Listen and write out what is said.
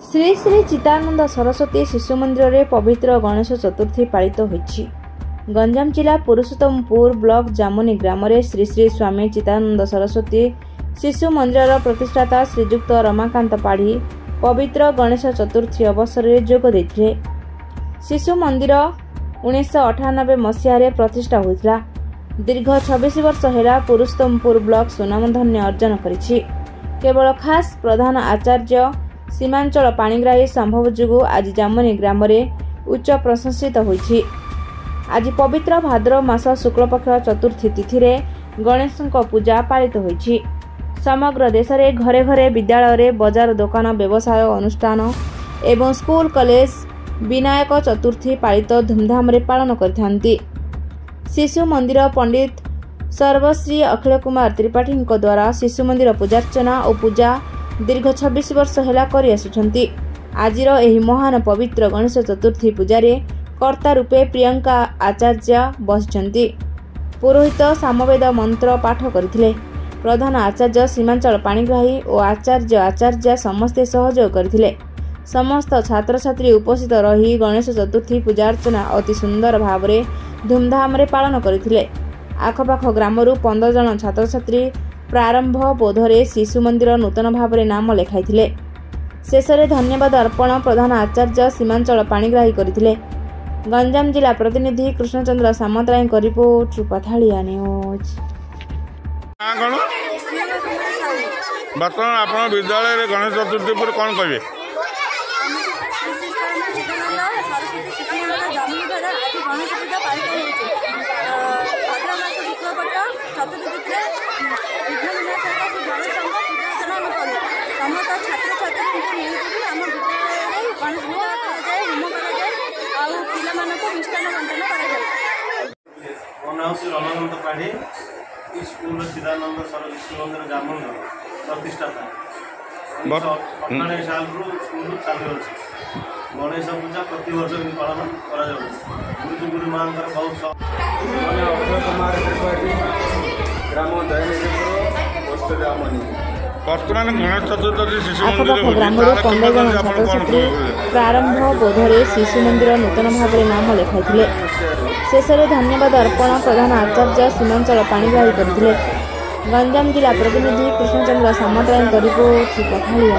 श्री श्री चितानंद सरस्वती शिशु मंदिर रे पवित्र गणेश चतुर्थी पालित होइछि। गंजाम जिला पुरुषोत्तमपुर ब्लॉक जामुनी ग्राम रे श्री श्री स्वामी चितानंद सरस्वती शिशु मंदिर प्रतिष्ठाता श्रीजुक्त रमाकांत पाढ़ी पवित्र गणेश चतुर्थी अवसर में जोग देथिले। शिशु मंदिर 1998 मसीह प्रतिष्ठा होइतिला। दीर्घ 26 वर्ष हेला पुरुषोत्तमपुर ब्लॉक सुनामधन्य अर्जन करिछि। केवल खास प्रधान आचार्य सीमांचल पाणिग्राही संभव जोगु आज जामुनी ग्राम में उच्च प्रशंसित होइछि। आज पवित्र भाद्रव मास शुक्लपक्ष चतुर्थी तिथि रे गणेश पूजा पालित होइछि। समग्र देश में घरे घरे विद्यालय बजार दुकान व्यवसाय अनुष्ठान एवं स्कूल कॉलेज विनायक चतुर्थी पालित धूमधाम रे पालन करिथांती। शिशु मंदिर पंडित सर्वश्री अखिल कुमार त्रिपाठी द्वारा शिशु मंदिर पूजार्चना और पूजा दीर्घ 26 वर्ष हेला करि आसुछंती। आजिर एही महान पवित्र गणेश चतुर्थी पूजारे कर्ता रूपे प्रियंका आचार्य बसिछंती। पुरोहित सामवेद मंत्र पाठ करथिले। प्रधान आचार्य सीमांचल पाणिग्राही और आचार्य समस्ते सहयोग करथिले। समस्त छात्र छात्री उपस्थित रही गणेश चतुर्थी पूजार्चना अति सुंदर भाव रे धूमधाम रे पालन करथिले। आखपाख ग्रामरू 15 जन छात्र छात्री प्रारंभ बोधरे शिशु मंदिर नूतन भाव में नाम लेखाइथिले। शेष में धन्यवाद अर्पण प्रधान आचार्य सीमांचल पाणिग्राही करथिले। गंजाम जिला प्रतिनिधि कृष्णचंद्र सामंतराय को रिपोर्ट पथाड़िया न्यूज। बर्तमान आप विद्यालय गणेश चतुर्थी पर कौन कहे? समस्त छात्र छात्री आम विद्यालय गणेश पूजा कराए होम कराए पिला मिष्टान बंटन मो नाम श्री रमाकांत पाढ़ी स्कूल चिदानंद सरस्वती मंदिर जामुन प्रतिष्ठाता 1998 साल स्कूल चालू अच्छे। गणेश पूजा प्रति वर्ष पालन कर गुरु माँ बहुत अक्षय कुमार त्रिपाठी ग्राम वर्तमान गणेश चतुर्थी शिशु आखपाख ग्रामर 15 जन छात्र छात्री प्रारंभ बोधरे शिशु मंदिर नूतन भाव में नाम लेखाइथिले। शेष में धन्यवाद अर्पण प्रधान आचार्य सीमांचल पाणिग्राही करथिले। गंजाम जिला प्रतिनिधि कृष्णचंद्र सामंतराय को रिपोर्ट पथाड़िया।